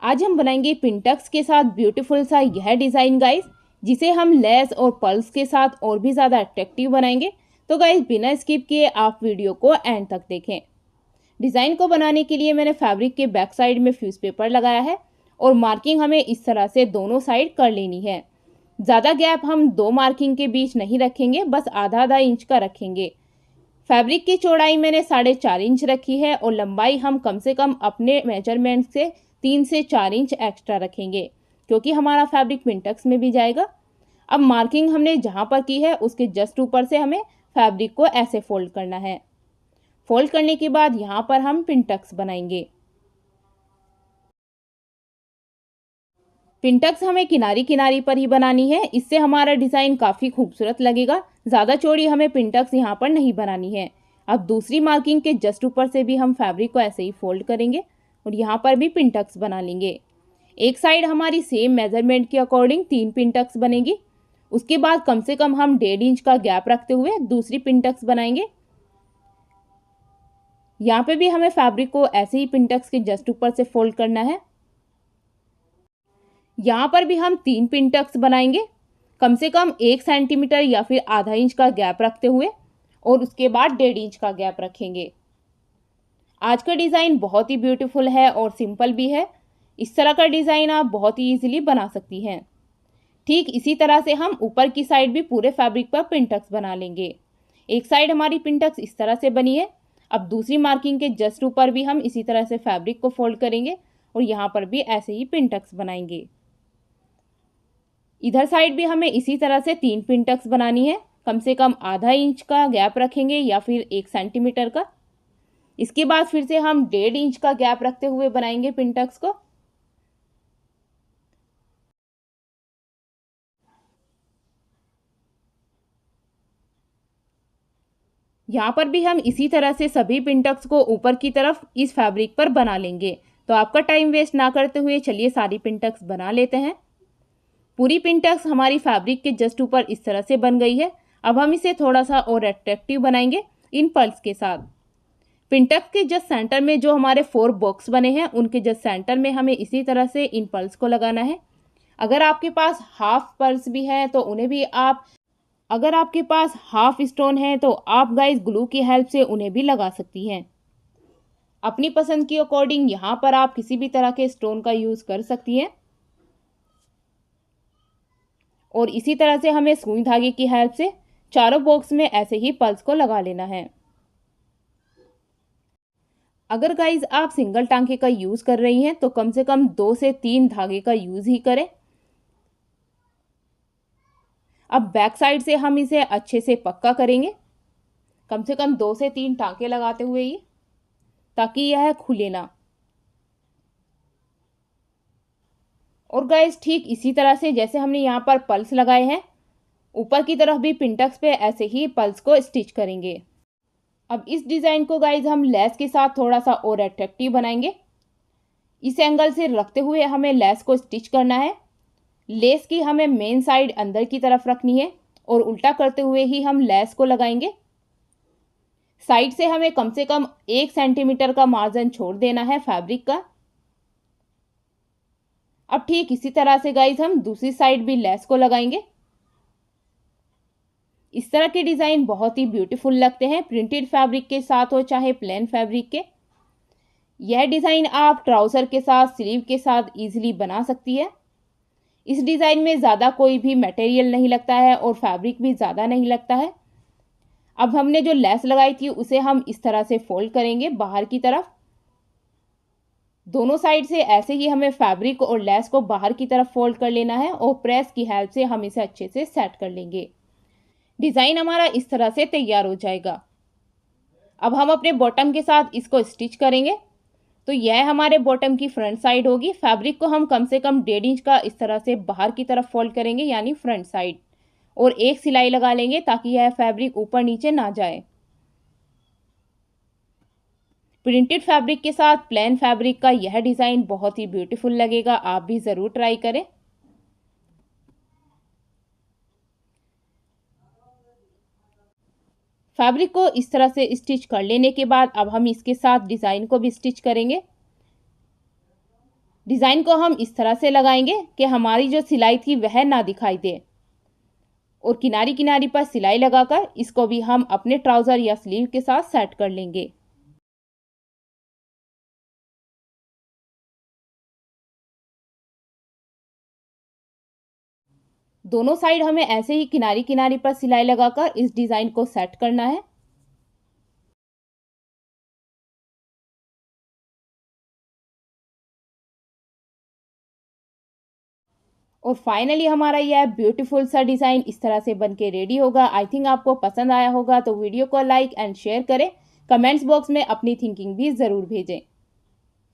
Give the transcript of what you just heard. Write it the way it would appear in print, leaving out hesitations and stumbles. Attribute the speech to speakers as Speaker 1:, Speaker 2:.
Speaker 1: आज हम बनाएंगे पिंटक्स के साथ ब्यूटीफुल सा यह डिज़ाइन गाइस, जिसे हम लेस और पर्ल्स के साथ और भी ज़्यादा अट्रैक्टिव बनाएंगे। तो गाइस बिना स्किप किए आप वीडियो को एंड तक देखें। डिज़ाइन को बनाने के लिए मैंने फैब्रिक के बैक साइड में फ्यूज़ पेपर लगाया है और मार्किंग हमें इस तरह से दोनों साइड कर लेनी है। ज़्यादा गैप हम दो मार्किंग के बीच नहीं रखेंगे, बस आधा आधा इंच का रखेंगे। फैब्रिक की चौड़ाई मैंने 4.5 इंच रखी है और लंबाई हम कम से कम अपने मेजरमेंट से 3 से 4 इंच एक्स्ट्रा रखेंगे, क्योंकि हमारा फैब्रिक पिंटक्स में भी जाएगा। अब मार्किंग हमने जहाँ पर की है उसके जस्ट ऊपर से हमें फैब्रिक को ऐसे फोल्ड करना है। फोल्ड करने के बाद यहाँ पर हम पिंटक्स बनाएंगे। पिंटक्स हमें किनारी किनारी पर ही बनानी है, इससे हमारा डिज़ाइन काफ़ी खूबसूरत लगेगा। ज़्यादा चौड़ी हमें पिंटक्स यहाँ पर नहीं बनानी है। अब दूसरी मार्किंग के जस्ट ऊपर से भी हम फैब्रिक को ऐसे ही फोल्ड करेंगे और यहाँ पर भी पिंटक्स बना लेंगे। एक साइड हमारी सेम मेजरमेंट के अकॉर्डिंग 3 पिंटक्स बनेगी। उसके बाद कम से कम हम 1.5 इंच का गैप रखते हुए दूसरी पिंटक्स बनाएंगे। यहाँ पे भी हमें फैब्रिक को ऐसे ही पिंटक्स के जस्ट ऊपर से फोल्ड करना है। यहाँ पर भी हम 3 पिंटक्स बनाएंगे, कम से कम 1 सेंटीमीटर या फिर आधा इंच का गैप रखते हुए, और उसके बाद 1.5 इंच का गैप रखेंगे। आज का डिज़ाइन बहुत ही ब्यूटीफुल है और सिंपल भी है। इस तरह का डिज़ाइन आप बहुत ही ईजिली बना सकती हैं। ठीक इसी तरह से हम ऊपर की साइड भी पूरे फैब्रिक पर पिंटक्स बना लेंगे। एक साइड हमारी पिंटक्स इस तरह से बनी है। अब दूसरी मार्किंग के जस्ट ऊपर भी हम इसी तरह से फैब्रिक को फोल्ड करेंगे और यहाँ पर भी ऐसे ही पिंटक्स बनाएंगे। इधर साइड भी हमें इसी तरह से 3 पिंटक्स बनानी है, कम से कम आधा इंच का गैप रखेंगे या फिर 1 सेंटीमीटर का। इसके बाद फिर से हम 1.5 इंच का गैप रखते हुए बनाएंगे पिंटक्स को। यहाँ पर भी हम इसी तरह से सभी पिंटक्स को ऊपर की तरफ इस फैब्रिक पर बना लेंगे। तो आपका टाइम वेस्ट ना करते हुए चलिए सारी पिंटक्स बना लेते हैं। पूरी पिंटक्स हमारी फैब्रिक के जस्ट ऊपर इस तरह से बन गई है। अब हम इसे थोड़ा सा और अट्रैक्टिव बनाएंगे इन पर्ल्स के साथ। पिंटक्स के जस्ट सेंटर में जो हमारे 4 बॉक्स बने हैं उनके जस्ट सेंटर में हमें इसी तरह से इन पर्ल्स को लगाना है। अगर आपके पास हाफ पर्ल्स भी है तो उन्हें भी आप, अगर आपके पास हाफ स्टोन है तो आप गाइस ग्लू की हेल्प से उन्हें भी लगा सकती हैं। अपनी पसंद के अकॉर्डिंग यहाँ पर आप किसी भी तरह के स्टोन का यूज़ कर सकती हैं। और इसी तरह से हमें सुई धागे की हेल्प से चारों बॉक्स में ऐसे ही पर्ल्स को लगा लेना है। अगर गाइज आप सिंगल टांके का यूज़ कर रही हैं तो कम से कम 2 से 3 धागे का यूज़ ही करें। अब बैक साइड से हम इसे अच्छे से पक्का करेंगे, कम से कम 2 से 3 टांके लगाते हुए ही, ताकि यह खुले ना। और गाइज ठीक इसी तरह से जैसे हमने यहाँ पर पल्स लगाए हैं, ऊपर की तरफ भी पिंटक्स पे ऐसे ही पल्स को स्टिच करेंगे। अब इस डिज़ाइन को गाइज हम लेस के साथ थोड़ा सा और अट्रैक्टिव बनाएंगे। इस एंगल से रखते हुए हमें लेस को स्टिच करना है। लेस की हमें मेन साइड अंदर की तरफ रखनी है और उल्टा करते हुए ही हम लेस को लगाएंगे। साइड से हमें कम से कम 1 सेंटीमीटर का मार्जिन छोड़ देना है फैब्रिक का। अब ठीक इसी तरह से गाइज हम दूसरी साइड भी लेस को लगाएंगे। इस तरह के डिज़ाइन बहुत ही ब्यूटीफुल लगते हैं, प्रिंटेड फैब्रिक के साथ हो चाहे प्लेन फैब्रिक के। यह डिज़ाइन आप ट्राउज़र के साथ, स्लीव के साथ इजीली बना सकती है। इस डिज़ाइन में ज़्यादा कोई भी मटेरियल नहीं लगता है और फैब्रिक भी ज़्यादा नहीं लगता है। अब हमने जो लेस लगाई थी उसे हम इस तरह से फोल्ड करेंगे बाहर की तरफ। दोनों साइड से ऐसे ही हमें फैब्रिक और लेस को बाहर की तरफ फोल्ड कर लेना है और प्रेस की हेल्प से हम इसे अच्छे से सेट कर लेंगे। डिज़ाइन हमारा इस तरह से तैयार हो जाएगा। अब हम अपने बॉटम के साथ इसको स्टिच करेंगे। तो यह हमारे बॉटम की फ्रंट साइड होगी। फैब्रिक को हम कम से कम 1.5 इंच का इस तरह से बाहर की तरफ फोल्ड करेंगे, यानी फ्रंट साइड, और एक सिलाई लगा लेंगे ताकि यह फैब्रिक ऊपर नीचे ना जाए। प्रिंटेड फैब्रिक के साथ प्लेन फैब्रिक का यह डिज़ाइन बहुत ही ब्यूटीफुल लगेगा, आप भी ज़रूर ट्राई करें। फैब्रिक को इस तरह से स्टिच कर लेने के बाद अब हम इसके साथ डिज़ाइन को भी स्टिच करेंगे। डिज़ाइन को हम इस तरह से लगाएंगे कि हमारी जो सिलाई थी वह ना दिखाई दे, और किनारी किनारी पर सिलाई लगाकर इसको भी हम अपने ट्राउज़र या स्लीव के साथ सेट कर लेंगे। दोनों साइड हमें ऐसे ही किनारी किनारी पर सिलाई लगाकर इस डिज़ाइन को सेट करना है। और फाइनली हमारा यह ब्यूटीफुल सा डिज़ाइन इस तरह से बनके रेडी होगा। आई थिंक आपको पसंद आया होगा, तो वीडियो को लाइक एंड शेयर करें। कमेंट्स बॉक्स में अपनी थिंकिंग भी ज़रूर भेजें।